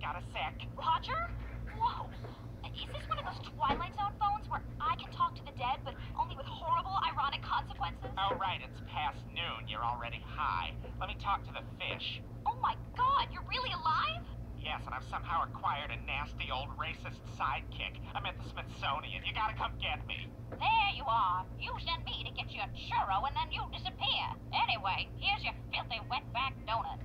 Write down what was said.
Got a sec? Roger? Whoa. Is this one of those Twilight Zone phones where I can talk to the dead, but only with horrible, ironic consequences? Oh, right, it's past noon. You're already high. Let me talk to the fish. Oh my god, you're really alive? Yes, and I've somehow acquired a nasty old racist sidekick. I'm at the Smithsonian. You gotta come get me. There you are. You sent me to get you a churro and then you disappear. Anyway, here's your filthy wetback donut.